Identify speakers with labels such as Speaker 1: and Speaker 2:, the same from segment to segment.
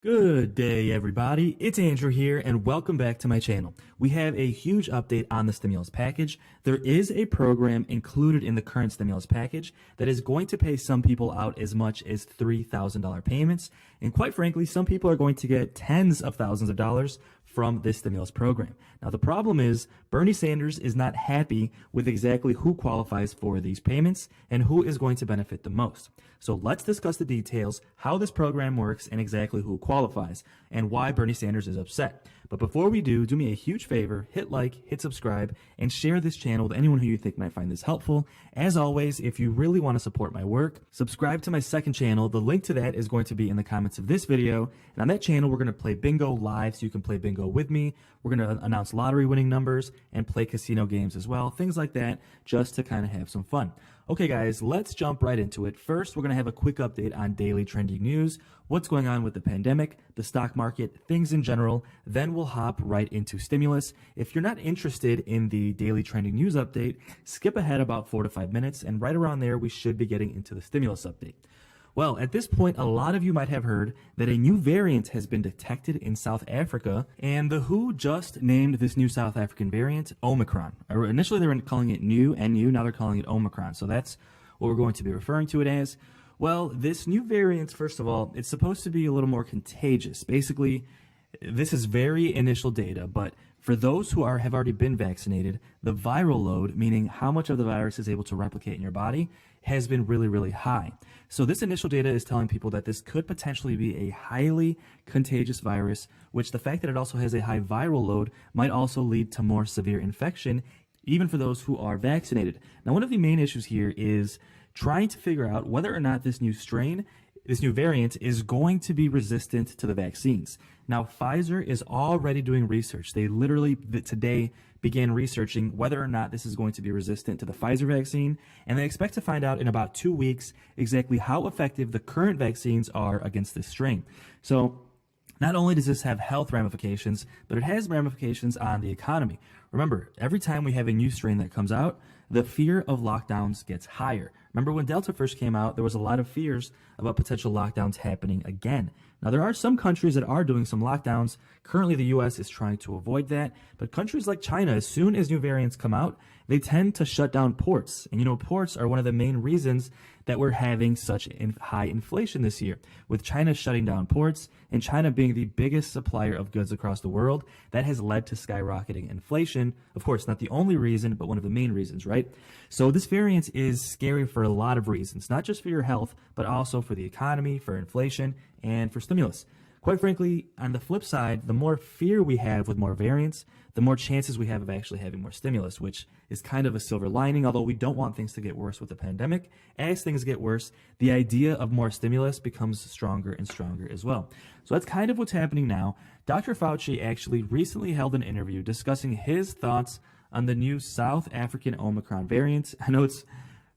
Speaker 1: Good day, everybody. It's Andrew here, and welcome back to my channel. We have a huge update on the stimulus package. There is a program included in the current stimulus package that is going to pay some people out as much as $3,000 payments. And quite frankly, some people are going to get tens of thousands of dollars from this stimulus program. Now, the problem is Bernie Sanders is not happy with exactly who qualifies for these payments and who is going to benefit the most. So let's discuss the details, how this program works, and exactly who qualifies, and why Bernie Sanders is upset. But before we do me a huge favor, hit like, hit subscribe, and share this channel with anyone who you think might find this helpful. As always, if you really want to support my work, subscribe to my second channel. The link to that is going to be in the comments of this video. And on that channel, we're going to play bingo live, so you can play bingo with me. We're going to announce lottery winning numbers and play casino games as well, things like that, just to kind of have some fun. Okay, guys, let's jump right into it. First, we're going to have a quick update on daily trending news, what's going on with the pandemic, the stock market, things in general. Then we'll hop right into stimulus. If you're not interested in the daily trending news update, skip ahead about 4 to 5 minutes, and right around there, we should be getting into the stimulus update. Well, at this point, a lot of you might have heard that a new variant has been detected in South Africa, and the WHO just named this new South African variant Omicron. Initially, they were calling it NU, now they're calling it Omicron, so that's what we're going to be referring to it as. Well, this new variant, first of all, it's supposed to be a little more contagious. Basically, this is very initial data, but for those who have already been vaccinated, the viral load, meaning how much of the virus is able to replicate in your body, has been really, really high. So this initial data is telling people that this could potentially be a highly contagious virus, which the fact that it also has a high viral load might also lead to more severe infection, even for those who are vaccinated. Now, one of the main issues here is trying to figure out whether or not this new variant is going to be resistant to the vaccines. Now, Pfizer is already doing research. They literally today began researching whether or not this is going to be resistant to the Pfizer vaccine, and they expect to find out in about 2 weeks exactly how effective the current vaccines are against this strain. So not only does this have health ramifications, but it has ramifications on the economy. Remember, every time we have a new strain that comes out, the fear of lockdowns gets higher. Remember when Delta first came out, there was a lot of fears about potential lockdowns happening again. Now, there are some countries that are doing some lockdowns. Currently, the U.S. is trying to avoid that. But countries like China, as soon as new variants come out, they tend to shut down ports. And ports are one of the main reasons that we're having such high inflation this year. With China shutting down ports and China being the biggest supplier of goods across the world, that has led to skyrocketing inflation. Of course, not the only reason, but one of the main reasons, right? So this variant is scary for a lot of reasons, not just for your health, but also for the economy, for inflation, and for stimulus. Quite frankly, on the flip side, the more fear we have with more variants, the more chances we have of actually having more stimulus, which is kind of a silver lining, although we don't want things to get worse with the pandemic. As things get worse, the idea of more stimulus becomes stronger and stronger as well. So that's kind of what's happening now. Dr. Fauci actually recently held an interview discussing his thoughts on the new South African Omicron variant. I know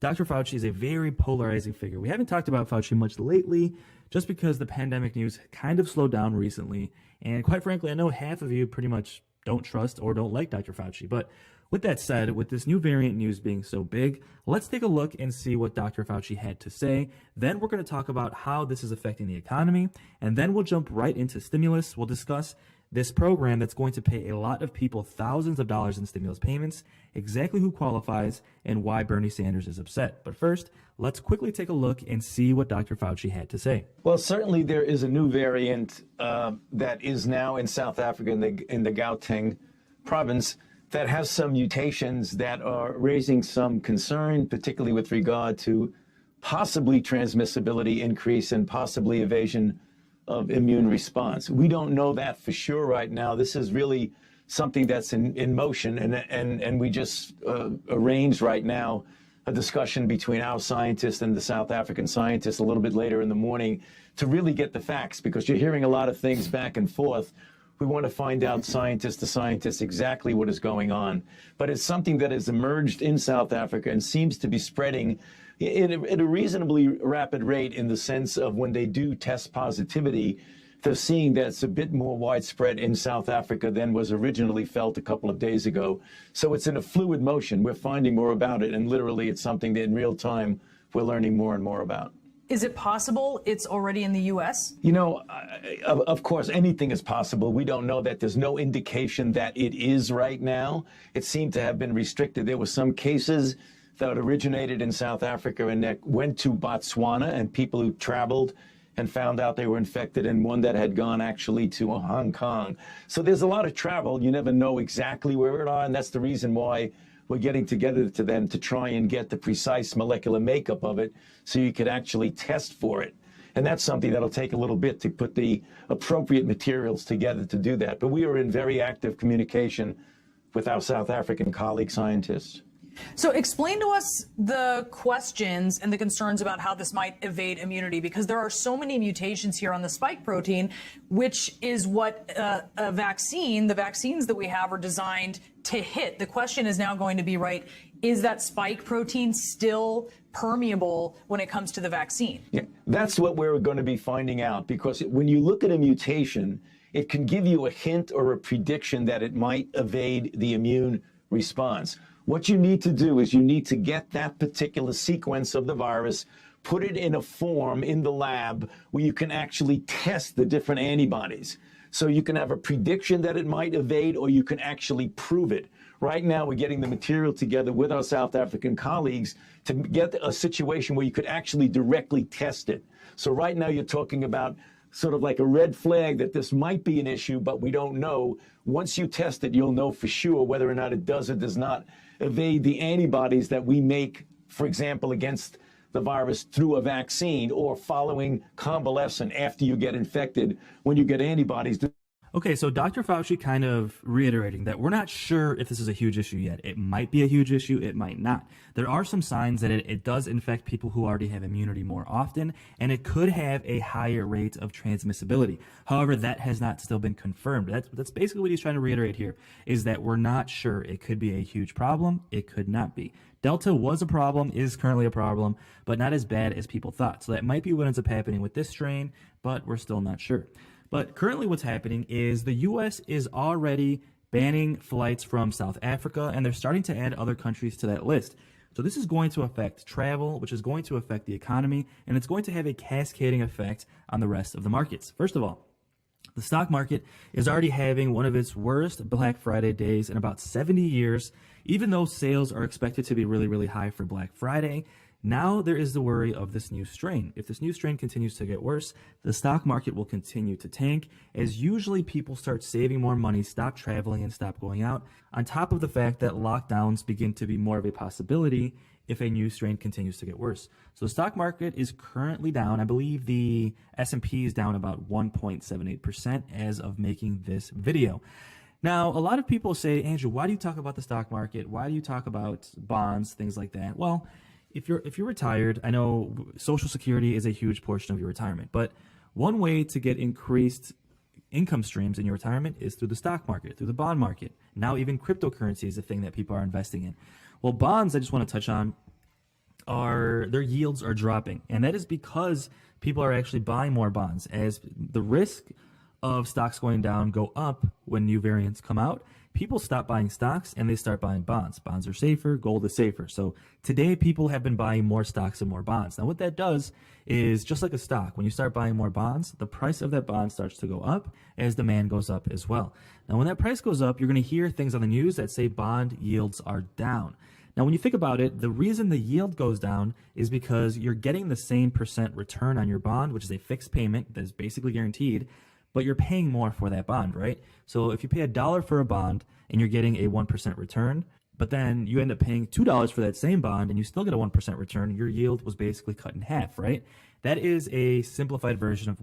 Speaker 1: Dr. Fauci is a very polarizing figure. We haven't talked about Fauci much lately, just because the pandemic news kind of slowed down recently. And quite frankly, I know half of you pretty much don't trust or don't like Dr. Fauci. But with that said, with this new variant news being so big, let's take a look and see what Dr. Fauci had to say. Then we're going to talk about how this is affecting the economy. And then we'll jump right into stimulus. We'll discuss this program that's going to pay a lot of people thousands of dollars in stimulus payments, exactly who qualifies, and why Bernie Sanders is upset. But first, let's quickly take a look and see what Dr. Fauci had to say.
Speaker 2: Well, certainly there is a new variant that is now in South Africa in the Gauteng province that has some mutations that are raising some concern, particularly with regard to possibly transmissibility increase and possibly evasion of immune response. We don't know that for sure right now. This is really something that's in motion, and we just arranged right now a discussion between our scientists and the South African scientists a little bit later in the morning to really get the facts, because you're hearing a lot of things back and forth. We want to find out scientist to scientist exactly what is going on. But it's something that has emerged in South Africa and seems to be spreading at a reasonably rapid rate, in the sense of when they do test positivity, they're seeing that it's a bit more widespread in South Africa than was originally felt a couple of days ago. So it's in a fluid motion. We're finding more about it, and literally it's something that in real time we're learning more and more about.
Speaker 3: Is it possible it's already in the U.S.?
Speaker 2: You know, of course, anything is possible. We don't know that. There's no indication that it is right now. It seemed to have been restricted. There were some cases that originated in South Africa and that went to Botswana, and people who traveled and found out they were infected, and one that had gone actually to Hong Kong. So there's a lot of travel. You never know exactly where it are, and that's the reason why we're getting together to them to try and get the precise molecular makeup of it so you could actually test for it. And that's something that'll take a little bit to put the appropriate materials together to do that. But we are in very active communication with our South African colleague scientists.
Speaker 3: So explain to us the questions and the concerns about how this might evade immunity, because there are so many mutations here on the spike protein, which is what the vaccines that we have are designed to hit. The question is now going to be, right, is that spike protein still permeable when it comes to the vaccine?
Speaker 2: Yeah, that's what we're going to be finding out, because when you look at a mutation, it can give you a hint or a prediction that it might evade the immune response. What you need to do is you need to get that particular sequence of the virus, put it in a form in the lab where you can actually test the different antibodies. So you can have a prediction that it might evade, or you can actually prove it. Right now, we're getting the material together with our South African colleagues to get a situation where you could actually directly test it. So right now, you're talking about sort of like a red flag that this might be an issue, but we don't know. Once you test it, you'll know for sure whether or not it does or does not evade the antibodies that we make, for example, against the virus through a vaccine, or following convalescent after you get infected when you get antibodies.
Speaker 1: Okay, so Dr. Fauci kind of reiterating that we're not sure if this is a huge issue yet. It might be a huge issue, it might not. There are some signs that it does infect people who already have immunity more often, and it could have a higher rate of transmissibility. However, that has not still been confirmed. That's basically what he's trying to reiterate here, is that we're not sure. It could be a huge problem, it could not be. Delta was a problem, is currently a problem, but not as bad as people thought. So that might be what ends up happening with this strain, but we're still not sure. But currently what's happening is the U.S. is already banning flights from South Africa, and they're starting to add other countries to that list. So this is going to affect travel, which is going to affect the economy, and it's going to have a cascading effect on the rest of the markets. First of all, the stock market is already having one of its worst Black Friday days in about 70 years, even though sales are expected to be really, really high for Black Friday. Now there is the worry of this new strain. If this new strain continues to get worse, the stock market will continue to tank, as usually people start saving more money, stop traveling, and stop going out, on top of the fact that lockdowns begin to be more of a possibility if a new strain continues to get worse. So the stock market is currently down. I believe the S&P is down about 1.78% as of making this video. Now, a lot of people say, Andrew, why do you talk about the stock market? Why do you talk about bonds, things like that? Well, if you're retired, I know Social Security is a huge portion of your retirement, but one way to get increased income streams in your retirement is through the stock market, through the bond market. Now even cryptocurrency is a thing that people are investing in. Well, bonds, I just want to touch on, their yields are dropping, and that is because people are actually buying more bonds as the risk of stocks going down go up when new variants come out. People stop buying stocks and they start buying bonds. Bonds are safer, gold is safer. So today people have been buying more stocks and more bonds. Now what that does is, just like a stock, when you start buying more bonds, the price of that bond starts to go up as demand goes up as well. Now when that price goes up, you're going to hear things on the news that say bond yields are down. Now when you think about it, the reason the yield goes down is because you're getting the same percent return on your bond, which is a fixed payment that is basically guaranteed, but you're paying more for that bond, right? So if you pay $1 for a bond and you're getting a 1% return, but then you end up paying $2 for that same bond and you still get a 1% return, your yield was basically cut in half, right? That is a simplified version of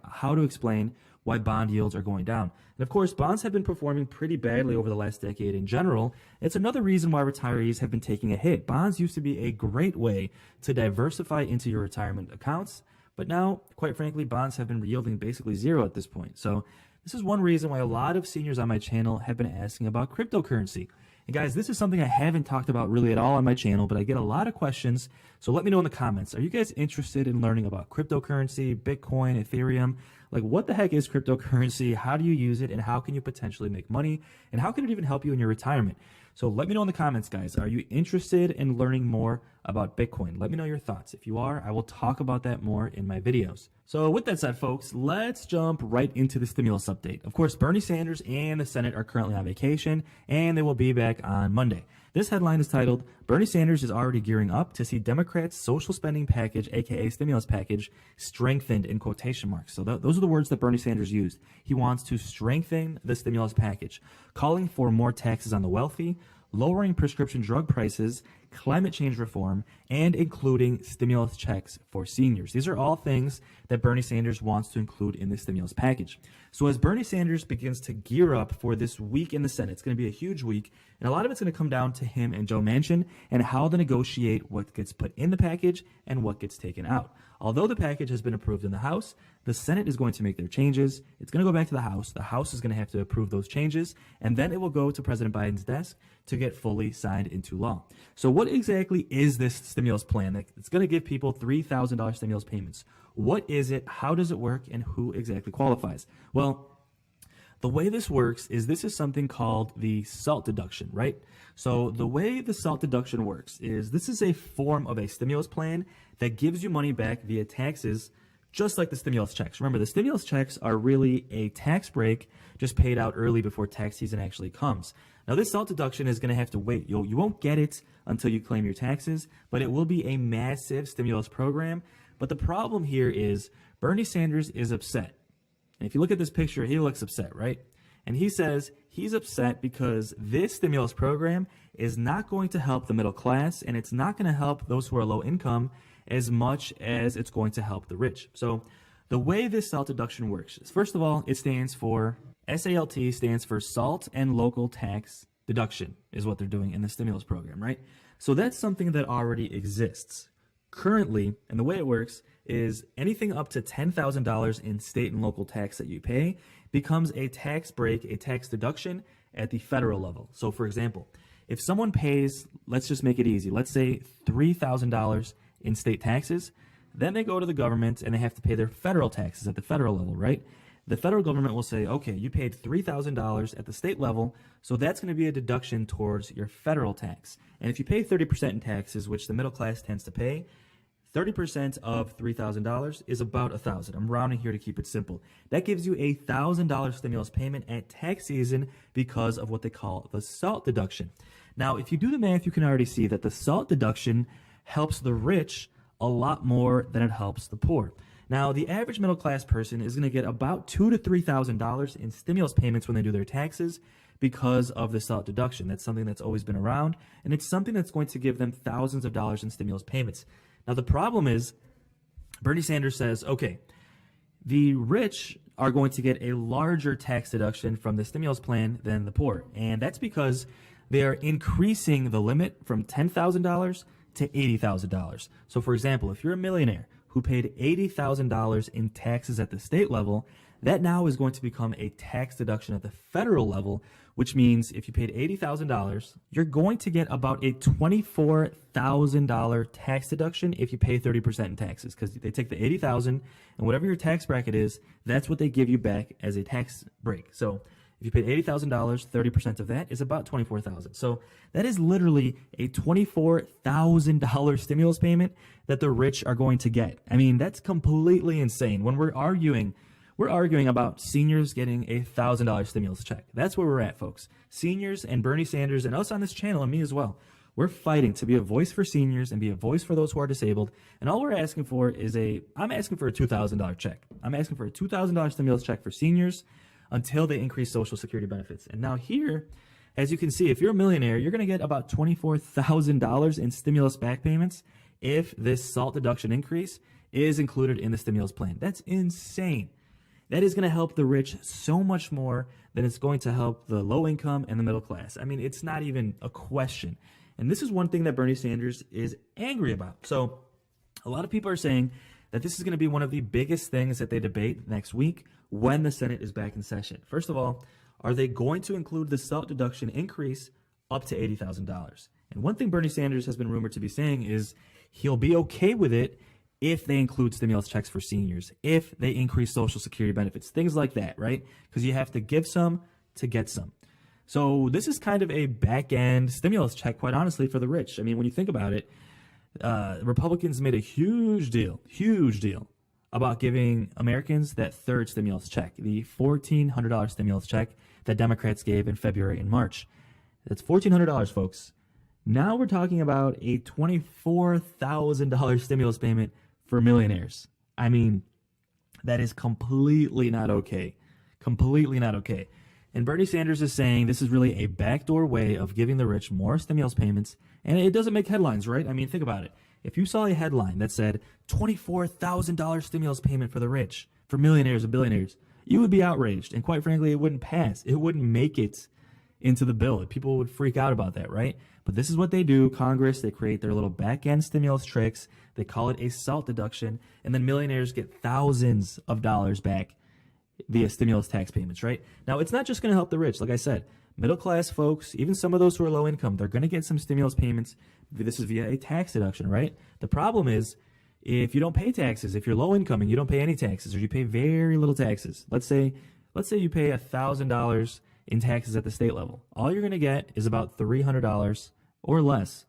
Speaker 1: how to explain why bond yields are going down. And of course, bonds have been performing pretty badly over the last decade in general. It's another reason why retirees have been taking a hit. Bonds used to be a great way to diversify into your retirement accounts, but now, quite frankly, bonds have been yielding basically zero at this point. So this is one reason why a lot of seniors on my channel have been asking about cryptocurrency. And guys, this is something I haven't talked about really at all on my channel, but I get a lot of questions. So let me know in the comments. Are you guys interested in learning about cryptocurrency, Bitcoin, Ethereum? Like, what the heck is cryptocurrency? How do you use it? And how can you potentially make money? And how can it even help you in your retirement? So let me know in the comments, guys. Are you interested in learning more about Bitcoin? Let me know your thoughts. If you are, I will talk about that more in my videos. So with that said, folks, let's jump right into the stimulus update. Of course, Bernie Sanders and the Senate are currently on vacation, and they will be back on Monday. This headline is titled, Bernie Sanders is already gearing up to see Democrats' social spending package, aka stimulus package, strengthened in quotation marks. So those are the words that Bernie Sanders used. He wants to strengthen the stimulus package, calling for more taxes on the wealthy, lowering prescription drug prices, climate change reform, and including stimulus checks for seniors. These are all things that Bernie Sanders wants to include in the stimulus package. So as Bernie Sanders begins to gear up for this week in the Senate, it's going to be a huge week, and a lot of it's going to come down to him and Joe Manchin and how to negotiate what gets put in the package and what gets taken out. Although the package has been approved in the House, the Senate is going to make their changes. It's going to go back to the House. The House is going to have to approve those changes, and then it will go to President Biden's desk to get fully signed into law. So what exactly is this stimulus plan? It's going to give people $3,000 stimulus payments. What is it? How does it work? And who exactly qualifies? Well, the way this works is this is something called the SALT deduction, right? So the way the SALT deduction works is this is a form of a stimulus plan that gives you money back via taxes, just like the stimulus checks. Remember, the stimulus checks are really a tax break just paid out early before tax season actually comes. Now, this SALT deduction is going to have to wait. You won't get it until you claim your taxes, but it will be a massive stimulus program. But the problem here is Bernie Sanders is upset. And if you look at this picture, he looks upset, right? And he says he's upset because this stimulus program is not going to help the middle class, and it's not going to help those who are low income as much as it's going to help the rich. So the way this SALT deduction works is, first of all, it stands for, SALT stands for Salt and Local Tax Deduction, is what they're doing in the stimulus program, right? So that's something that already exists. Currently, and the way it works is anything up to $10,000 in state and local tax that you pay becomes a tax break, a tax deduction at the federal level. So for example, if someone pays, let's just make it easy, let's say $3,000 in state taxes, then they go to the government and they have to pay their federal taxes at the federal level, right? The federal government will say, okay, you paid $3,000 at the state level, so that's going to be a deduction towards your federal tax. And if you pay 30% in taxes, which the middle class tends to pay, 30% of $3,000 is about $1,000. I'm rounding here to keep it simple. That gives you a $1,000 stimulus payment at tax season because of what they call the SALT deduction. Now, if you do the math, you can already see that the SALT deduction helps the rich a lot more than it helps the poor. Now, the average middle class person is going to get about $2,000 to $3,000 in stimulus payments when they do their taxes because of the SALT deduction. That's something that's always been around, and it's something that's going to give them thousands of dollars in stimulus payments. Now, the problem is Bernie Sanders says, okay, the rich are going to get a larger tax deduction from the stimulus plan than the poor, and that's because they are increasing the limit from $10,000 to $80,000. So, for example, if you're a millionaire who paid $80,000 in taxes at the state level, that now is going to become a tax deduction at the federal level, which means if you paid $80,000, you're going to get about a $24,000 tax deduction if you pay 30% in taxes, because they take the $80,000 and whatever your tax bracket is, that's what they give you back as a tax break. So if you paid $80,000, 30% of that is about $24,000. So that is literally a $24,000 stimulus payment that the rich are going to get. I mean, that's completely insane. When we're arguing about seniors getting a $1,000 stimulus check. That's where we're at, folks. Seniors and Bernie Sanders and us on this channel and me as well. We're fighting to be a voice for seniors and be a voice for those who are disabled. And all we're asking for is I'm asking for a $2,000 check. I'm asking for a $2,000 stimulus check for seniors until they increase Social Security benefits. And now here, as you can see, if you're a millionaire, you're going to get about $24,000 in stimulus back payments if this SALT deduction increase is included in the stimulus plan. That's insane. That is going to help the rich so much more than it's going to help the low income and the middle class. I mean, it's not even a question. And this is one thing that Bernie Sanders is angry about. So a lot of people are saying that this is going to be one of the biggest things that they debate next week when the Senate is back in session. First of all, are they going to include the SALT deduction increase up to $80,000? And one thing Bernie Sanders has been rumored to be saying is he'll be okay with it if they include stimulus checks for seniors, if they increase Social Security benefits, things like that, right? Because you have to give some to get some. So this is kind of a back-end stimulus check, quite honestly, for the rich. I mean, when you think about it, Republicans made a huge deal about giving Americans that third stimulus check, the $1,400 stimulus check that Democrats gave in February and March. That's $1,400, folks. Now we're talking about a $24,000 stimulus payment for millionaires. I mean, that is completely not okay. Completely not okay. And Bernie Sanders is saying this is really a backdoor way of giving the rich more stimulus payments, and it doesn't make headlines, right? I mean, think about it. If you saw a headline that said $24,000 stimulus payment for the rich, for millionaires and billionaires, you would be outraged. And quite frankly, it wouldn't pass. It wouldn't make it into the bill. People would freak out about that, right? But this is what they do. Congress, they create their little back-end stimulus tricks. They call it a SALT deduction, and then millionaires get thousands of dollars back via stimulus tax payments, right? Now, it's not just going to help the rich. Like I said, middle-class folks, even some of those who are low income, they're going to get some stimulus payments. This is via a tax deduction, right? The problem is if you don't pay taxes, if you're low income and you don't pay any taxes, or you pay very little taxes, let's say you pay $1,000 in taxes at the state level, all you're going to get is about $300 or less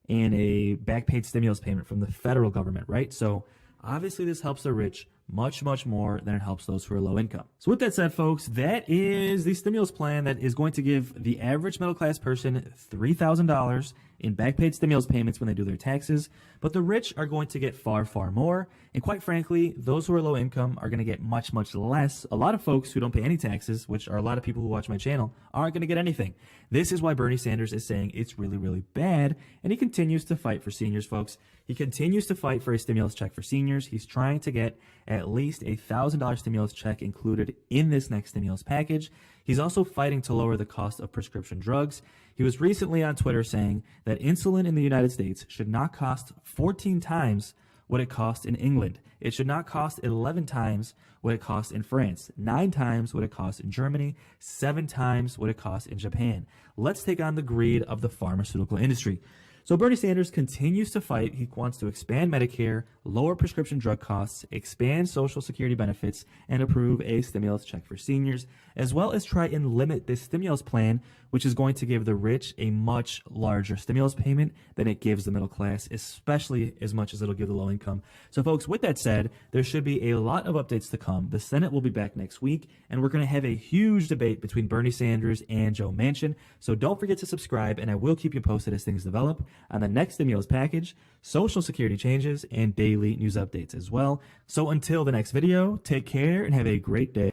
Speaker 1: in a back paid stimulus payment from the federal government, right? So obviously this helps the rich much, much more than it helps those who are low income. So with that said, folks, that is the stimulus plan that is going to give the average middle class person $3,000 in back paid stimulus payments when they do their taxes. But the rich are going to get far, far more. And quite frankly, those who are low income are going to get much, much less. A lot of folks who don't pay any taxes, which are a lot of people who watch my channel, aren't going to get anything. This is why Bernie Sanders is saying it's really, really bad. And he continues to fight for seniors, folks. He continues to fight for a stimulus check for seniors. He's trying to get at least a $1,000 stimulus check included in this next stimulus package. He's also fighting to lower the cost of prescription drugs. He was recently on Twitter saying that insulin in the United States should not cost 14 times what it costs in England. It should not cost 11 times what it costs in France, 9 times what it costs in Germany, 7 times what it costs in Japan. Let's take on the greed of the pharmaceutical industry. So Bernie Sanders continues to fight. He wants to expand Medicare, lower prescription drug costs, expand Social Security benefits, and approve a stimulus check for seniors, as well as try and limit this stimulus plan, which is going to give the rich a much larger stimulus payment than it gives the middle class, especially as much as it'll give the low income. So folks, with that said, there should be a lot of updates to come. The Senate will be back next week, and we're going to have a huge debate between Bernie Sanders and Joe Manchin. So don't forget to subscribe, and I will keep you posted as things develop on the next stimulus package, Social Security changes, and daily news updates as well. So until the next video, take care and have a great day.